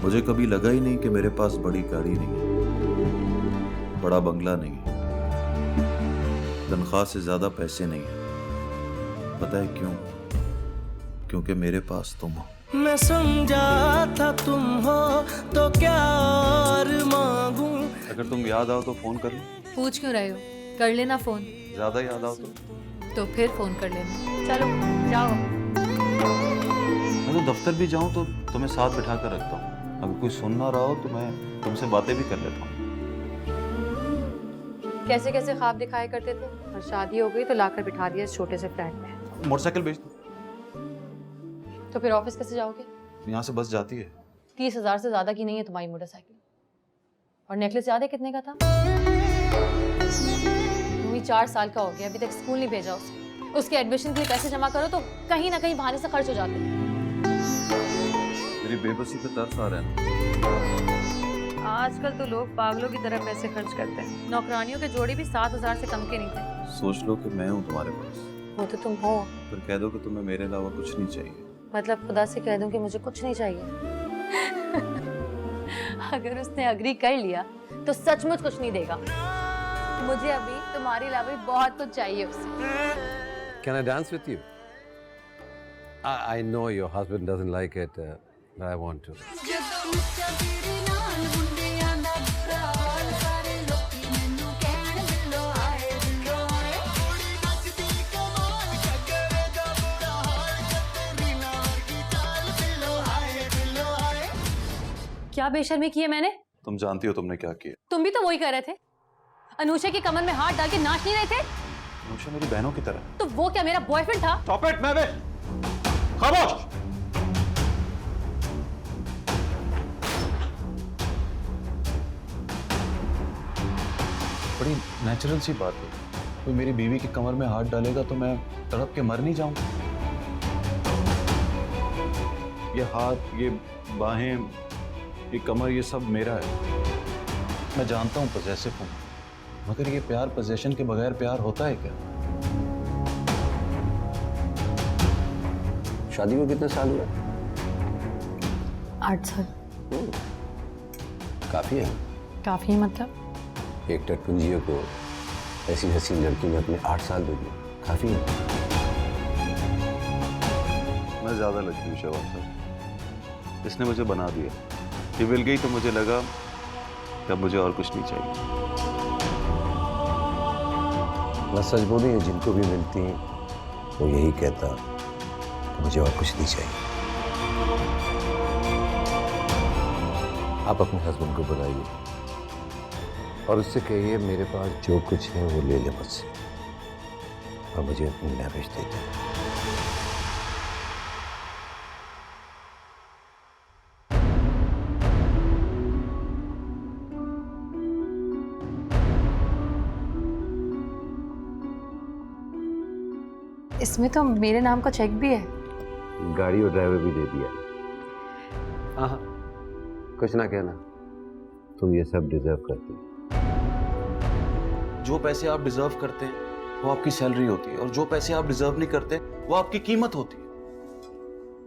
मुझे कभी लगा ही नहीं कि मेरे पास बड़ी गाड़ी नहीं है, बड़ा बंगला नहीं है, तनख्वाह से ज्यादा पैसे नहीं है। पता है क्यों? क्योंकि मेरे पास तुम हो। मैं समझा था तुम हो तो क्या और मांगू। अगर तुम याद आओ तो फोन कर लो। पूछ क्यों रहे हो? कर लेना फोन। ज्यादा याद आओ तो फिर फोन कर लेना। चलो जाओ। मैं तो दफ्तर भी जाऊं तो तुम्हें साथ बिठा कर रखता हूँ। अगर कोई सुन ना रहा हो तो मैं तुमसे बातें भी कर लेता हूँ। कैसे कैसे ख्वाब दिखाया करते थे और शादी हो गई तो लाकर बिठा दिया इस छोटे से फ्लैट में। मोटरसाइकिल बेच दो। तो फिर ऑफिस कैसे जाओगे? यहाँ से बस जाती है। 30,000 से ज्यादा की नहीं है तुम्हारी मोटरसाइकिल। और नेकलेस याद है कितने का था? तुम ही 4 साल का हो गया, अभी तक स्कूल नहीं भेजा उसे। उसके एडमिशन के लिए पैसे जमा करो तो कहीं ना कहीं बहाने से खर्च हो जाते हैं। मेरी बेबसी पे तरस आ रहा है। आजकल तो लोग पागलों की तरह पैसे खर्च करते हैं। नौकरानियों के जोड़े भी 7,000 से कम के नहीं थे। सोच लो कि मैं हूँ तुम्हारे पास। वो तो तुम हो। फिर कह दो कि तुम्हें मेरे अलावा कुछ नहीं चाहिए। मतलब खुदा से कह दूं कि मुझे कुछ नहीं चाहिए। अगर उसने अग्री कर लिया तो सचमुच कुछ नहीं देगा। मुझे अभी तुम्हारे अलावा भी बहुत कुछ चाहिए उसे। Can I dance with you? I know your husband doesn't like it, but I want to. क्या बेशर्मी की है मैंने? तुम जानती हो तुमने क्या किया। तुम भी तो वही कर रहे थे। अनुषा की कमर में हाथ डाल के नाच नहीं रहे थे? अनुषा मेरी बहनों की तरह। तो वो क्या मेरा बॉयफ्रेंड था? Stop it, मैं खामोश। बड़ी नेचुरल सी बात है। कोई मेरी बीवी की कमर में हाथ डालेगा तो मैं तड़प के मर नहीं जाऊंगा। ये हाथ, ये बाहें, ये कमर, ये सब मेरा है। मैं जानता हूं पॉसेसिव हूं, मगर ये प्यार पोजेशन के बगैर प्यार होता है क्या? शादी को कितने साल हुए? 8 साल। काफी है। काफी मतलब? एक टटपुंजियों को ऐसी हसीन लड़की ने अपने 8 साल दे दिए, काफी है। मैं ज्यादा लकी हूँ शहबाज साहब। इसने मुझे बना दिया। ये मिल गई तो मुझे लगा कि अब मुझे और कुछ नहीं चाहिए। मैं सच बोलूं, ये जिनको भी मिलती वो यही कहता कि मुझे और कुछ नहीं चाहिए। आप अपने हस्बैंड को बुलाइए और उससे कहिए मेरे पास जो कुछ है वो ले ले मुझसे और मुझे अपनी लैविश दे दे। इसमें तो मेरे नाम का चेक भी है। गाड़ी और ड्राइवर भी दे दिया। हाँ, कुछ ना कहना, तुम ये सब डिजर्व करती हो। जो पैसे आप डिजर्व करते हैं वो आपकी सैलरी होती है, और जो पैसे आप डिजर्व नहीं करते वो आपकी कीमत होती है।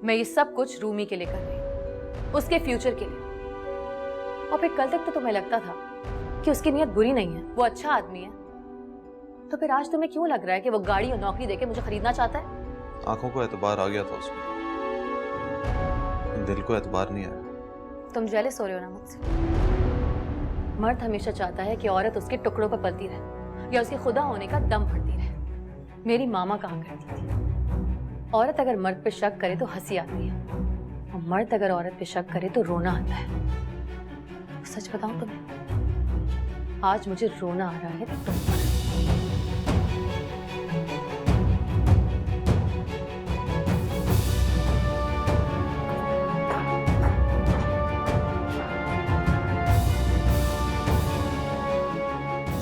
मैं ये सब कुछ रूमी के लिए कर रही हूँ, उसके फ्यूचर के लिए। और फिर कल तक तो तुम्हें लगता था कि उसकी नीयत बुरी नहीं है, वो अच्छा आदमी है। तो फिर आज तुम्हें क्यों लग रहा है कि वो गाड़ी और नौकरी देके मुझे खरीदना चाहता है? आंखों को एतबार आ गया था उसमें, दिल को एतबार नहीं आया। तुम जेलस हो रहे हो ना मुझसे? मर्द हमेशा चाहता है कि औरत उसके टुकड़ों पर पलती रहे या उसके खुदा होने का दम भरती रहे। मेरी मामा कहा करती थी, औरत अगर मर्द पे शक करे तो हंसी आती है, और मर्द अगर औरत पे शक करे तो रोना आता है। सच बताऊं तुम्हें, आज मुझे रोना आ रहा है तुम पर।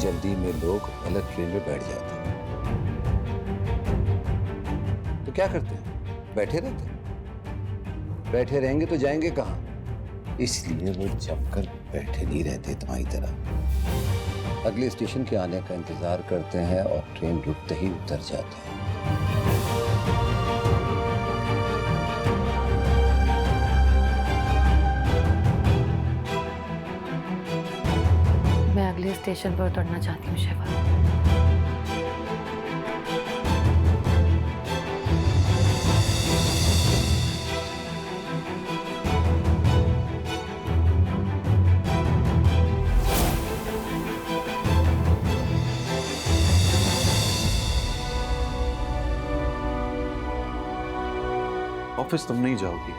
जल्दी में लोग अलग ट्रेन में बैठ जाते हैं तो क्या करते हैं? बैठे रहते हैं। बैठे रहेंगे तो जाएंगे कहाँ? इसलिए वो जमकर बैठे नहीं रहते तुम्हारी तरह। अगले स्टेशन के आने का इंतजार करते हैं और ट्रेन रुकते ही उतर जाते हैं। स्टेशन पर उतरना चाहती हूँ शिवा। ऑफिस तुम नहीं जाओगी,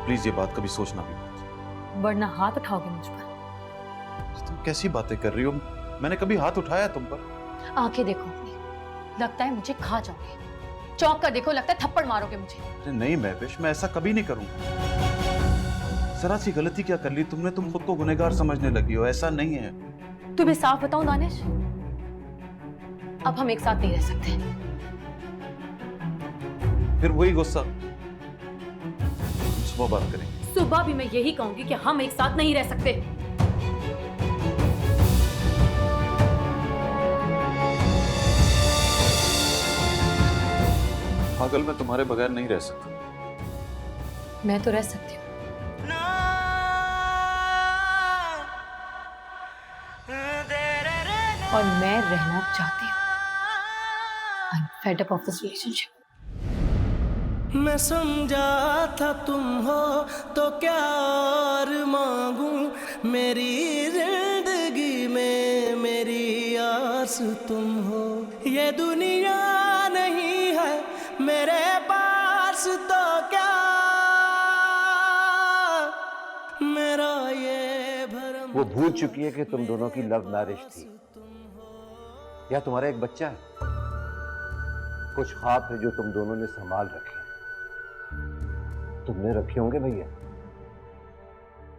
प्लीज ये बात कभी सोचना भी मत। वरना हाथ उठाओगे मुझ पर। तुम कैसी बातें कर रही हो? मैंने कभी हाथ उठाया तुम पर? आंखें देखो अपनी, लगता है मुझे खा जाओगे। चौंक कर देखो, लगता है थप्पड़ मारोगे मुझे। अरे नहीं महविश, मैं ऐसा कभी नहीं करूंगा। जरा सी गलती क्या कर ली तुमने? तुम खुद को गुनहगार समझने लगी हो, ऐसा नहीं है। तुम्हें साफ बताऊं दानिश, अब हम एक साथ नहीं रह सकते। फिर वही गुस्सा सुबह बात करेंगे। सुबह भी मैं यही कहूंगी कि हम एक साथ नहीं रह सकते। पागल, मैं तुम्हारे बगैर नहीं रह सकता। मैं तो रह सकती हूँ। और मैं रहना चाहती हूँ। I'm fed up of this relationship. मैं समझा था तुम हो तो क्या और मांगू, मेरी जिंदगी में मेरी आस तुम हो। ये दुनिया नहीं है मेरे पास तो क्या मेरा ये भरम। वो भूल चुकी है कि तुम दोनों की लव मैरिज थी, या तुम्हारा एक बच्चा है। कुछ ख्वाब थे जो तुम दोनों ने संभाल रखे, तुमने रखे होंगे भैया,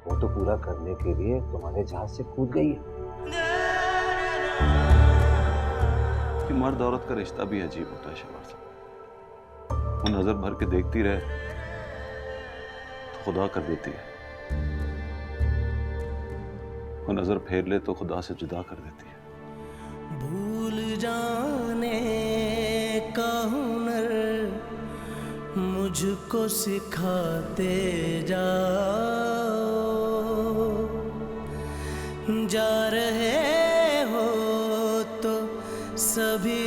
वो तो पूरा करने के लिए तुम्हारे जहाज से कूद गई है। कि मर्द औरत का रिश्ता भी अजीब होता है शिवा साहब। वो नजर भर के देखती रहे तो खुदा कर देती है, वो नजर फेर ले तो खुदा से जुदा कर देती है। भूल जाने का हुनर मुझको सिखाते जाओ, जा रहे हो तो सभी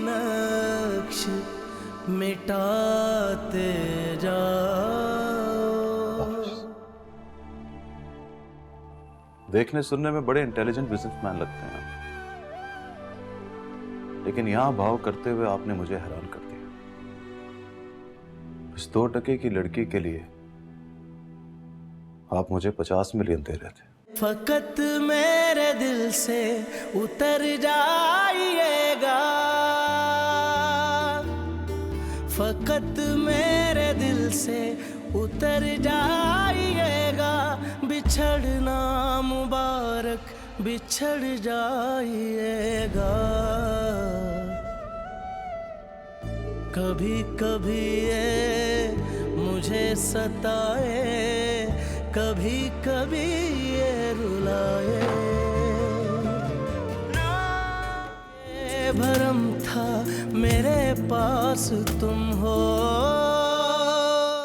नक्श मिटाते जाओ। देखने सुनने में बड़े इंटेलिजेंट बिजनेसमैन लगते हैं आप, लेकिन यहां भाव करते हुए आपने मुझे हैरान कर दिया। इस 2 टके की लड़की के लिए आप मुझे 50 मिलियन दे रहे थे। फकत मेरे दिल से उतर जाइएगा, फकत मेरे दिल से उतर जाइएगा, बिछड़ना मुबारक बिछड़ जाइएगा। कभी कभी ये मुझे सताए, कभी कभी ये रुलाए। ये भरम था मेरे पास तुम हो